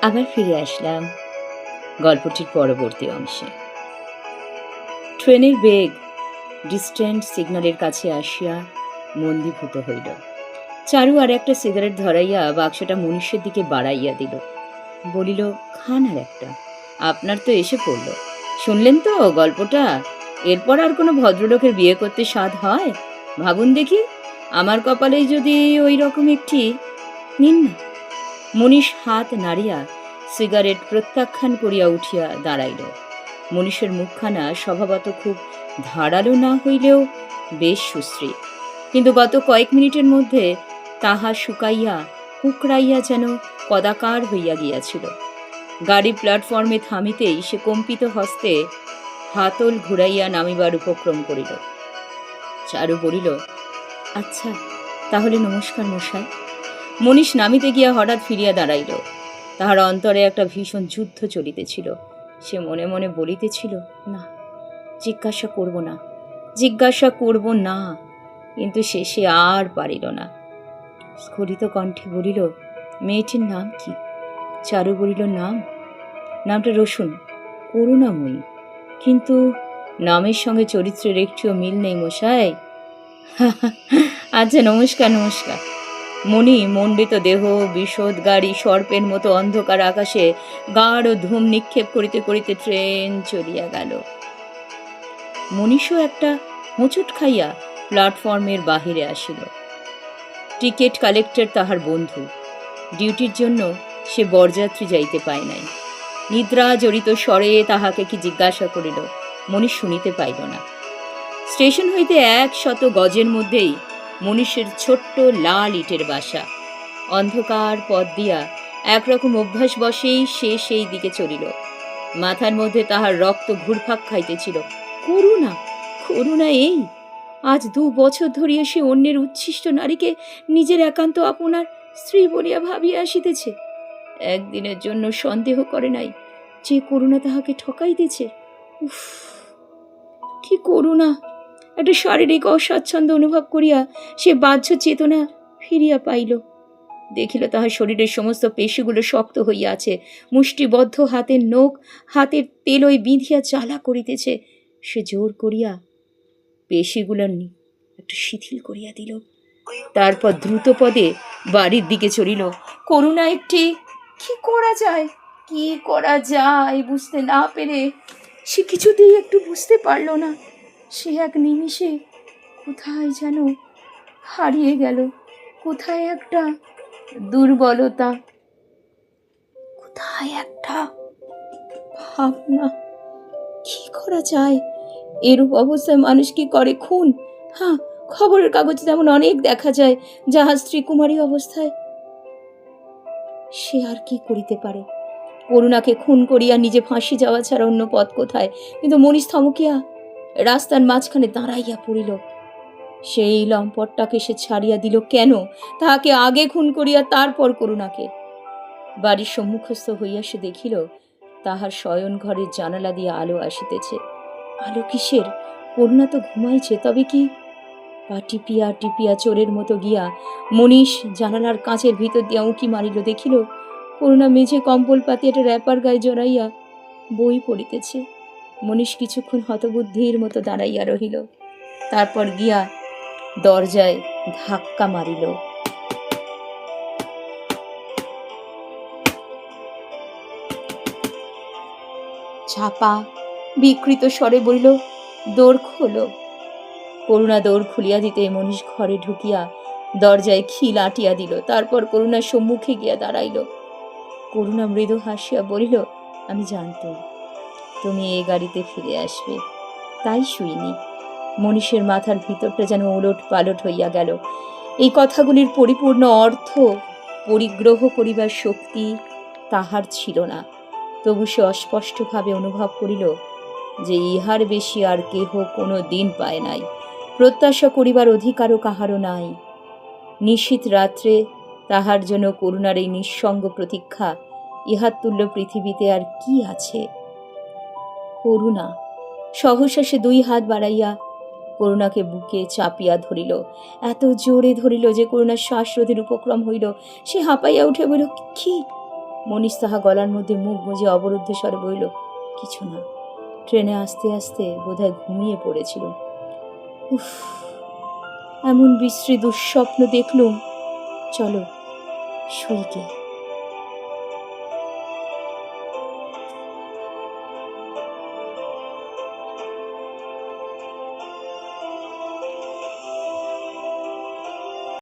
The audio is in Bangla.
আবার ফিরে আসলাম গল্পটির পরবর্তী অংশে। ট্রেনের বেগ ডিস্ট্যান্ট সিগন্যালের কাছে আসিয়া মন্দীভূত হইল। চারু আর একটা সিগারেট ধরাইয়া বাক্সটা মনীষের দিকে বাড়াইয়া দিল, বলিল, খান আর একটা, আপনার তো এসে পড়ল। শুনলেন তো গল্পটা? এরপর আর কোনো ভদ্রলোকের বিয়ে করতে স্বাদ হয়? ভাবুন দেখি, আমার কপালেই যদি ওই রকম একটি। নিন না। মনীষ হাত নাড়িয়া সিগারেট প্রত্যাখ্যান করিয়া উঠিয়া দাঁড়াইল। মনীষের মুখখানা স্বভাবত খুব ধারালো না হইলেও বেশ সুশ্রী, কিন্তু গত কয়েক মিনিটের মধ্যে তাহা শুকাইয়া কুকড়াইয়া যেন কদাকার হইয়া গিয়াছিল। গাড়ি প্ল্যাটফর্মে থামিতেই সে কম্পিত হস্তে হাতল ঘুরাইয়া নামিবার উপক্রম করিল। চারু বলিল, আচ্ছা তাহলে নমস্কার মশাই। মনীষ নামিতে গিয়া হঠাৎ ফিরিয়া দাঁড়াইল। তাহার অন্তরে একটা ভীষণ যুদ্ধ চলিতেছিল। সে মনে মনে বলিতেছিল, না, জিজ্ঞাসা করব না, কিন্তু শেষে আর পারিল না। স্খলিত কণ্ঠে বলিল, মেয়েটির নাম কি? চারু বলিল, নামটা রসুন, করুণাময়ী, কিন্তু নামের সঙ্গে চরিত্রের একটিও মিল নেই মশাই। আচ্ছা, নমস্কার। মণি মণ্ডিত দেহ, বিশদ গাড়ি, সর্পের মতো অন্ধকার আকাশে গাঢ় ধূম নিক্ষেপ করিতে করিতে ট্রেন চলিয়া গেল। মনীষও একটা হোঁচট খাইয়া প্ল্যাটফর্মের বাহিরে আসিল। টিকেট কালেক্টর তাহার বন্ধু। ডিউটির জন্য সে বরযাত্রী যাইতে পায় নাই। নিদ্রা জড়িত স্বরে তাহাকে কি জিজ্ঞাসা করিল, মনীষ শুনিতে পাইল না। স্টেশন হইতে 100 গজের মধ্যেই মনীষের ছোট্ট লাল ইটের বাসা। অন্ধকার পথ দিয়া একরকম অভ্যাস বসেই সে সেই দিকে চলিল। মাথার মধ্যে তাহার রক্ত ঘুরপাক খাইতেছিল। করুণা এই আজ 2 বছর ধরিয়া সে অন্যের উচ্ছিষ্ট নারীকে নিজের একান্ত আপনার স্ত্রী বলিয়া ভাবিয়া আসিতেছে। একদিনের জন্য সন্দেহ করে নাই যে করুণা তাহাকে ঠকাইতেছে। উফ, কি করুণা! একটা শারীরিক অস্বাচ্ছন্দ্য অনুভব করিয়া সে বাহ্য চেতনা ফিরিয়া পাইল। দেখিল তাহার শরীরের সমস্ত পেশিগুলো শক্ত হইয়া আছে। মুষ্টিবদ্ধ হাতের নখ হাতের তেলই বিঁধিয়া জ্বালা করিতেছে। সে জোর করিয়া পেশিগুলো একটু শিথিল করিয়া দিল। তারপর দ্রুত পদে বাড়ির দিকে চলিল। করুণা একটি কি করা যায় বুঝতে না পেরে সে কিছুতেই একটু বুঝতে পারল না। সে এক নিমিষে কোথায় যেন হারিয়ে গেল। কোথায় একটা দুর্বলতা, কোথায় একটা ভাবনা। কি করা যায়? এরূপ অবস্থায় মানুষ কি করে? খুন? হ্যাঁ, খবরের কাগজে তেমন অনেক দেখা যায়। যাহা স্ত্রী কুমারী অবস্থায়। সে আর কি করিতে পারে? করুণাকে খুন করিয়া নিজে ফাঁসি যাওয়া ছাড়া অন্য পথ কোথায়? কিন্তু মনীষ থমকিয়া রাস্তার মাঝখানে দাঁড়াইয়া পড়িল। সেই লম্পটটাকে সে ছাড়িয়া দিল কেন? তাহাকে আগে খুন করিয়া তারপর করুণাকে। বাড়ির সম্মুখস্থ হইয়া সে দেখিল তাহার শয়ন ঘরের জানালা দিয়ে আলো আসিতেছে। আলো কিসের? করুণা তো ঘুমাইছে। তবে কি? পা টিপিয়া টিপিয়া চোরের মতো গিয়া মনীষ জানালার কাঁচের ভিতর দিয়া উঁকি মারিল। দেখিল করুণা মেঝে কম্বল পাতি একটা র্যাপার গায়ে জড়াইয়া বই পড়িতেছে। মনীষ কিছুক্ষণ হতবুদ্ধির মতো দাঁড়াইয়া রহিল। তারপর গিয়া দরজায় ধাক্কা মারিল। ছাপা বিকৃত স্বরে বলিল, দৌড় খোলো। করুণা দৌড় খুলিয়া দিতে মনীষ ঘরে ঢুকিয়া দরজায় খিল আটিয়া দিল। তারপর করুণার সম্মুখে গিয়া দাঁড়াইল। করুণা মৃদু হাসিয়া বলিল, আমি জানতাম তুমি এ গাড়িতে ফিরে আসবে, তাই শুইনি। মনীষের মাথার ভিতরটা যেন ওলট পালট হইয়া গেল। এই কথাগুলির পরিপূর্ণ অর্থ পরিগ্রহ করিবার শক্তি তাহার ছিল না। তবু সে অস্পষ্টভাবে অনুভব করিল যে ইহার বেশি আর কেহ কোনো দিন পায় নাই। প্রত্যাশা করিবার অধিকারও কাহারও নাই। নিশীথ রাত্রে তাহার জন্য করুণার এই নিঃসঙ্গ প্রতীক্ষা, ইহার তুল্য পৃথিবীতে আর কি আছে? করুণা সহসা সে 2 হাত বাড়াইয়া করুণাকে বুকে চাপিয়া ধরিল। এত জোরে ধরিল যে করুণার শ্বাসরোধের উপক্রম হইল। সে হাঁপাইয়া উঠে বলিল, কি মনীষ তাহা গলার মধ্যে মুখ গুঁজে অবরুদ্ধ স্বরে বইল, কিছু না, ট্রেনে আসতে আসতে বোধহয় ঘুমিয়ে পড়েছিল। উফ, এমন বিশ্রী দুঃস্বপ্ন দেখলুম, চলো শুই গে।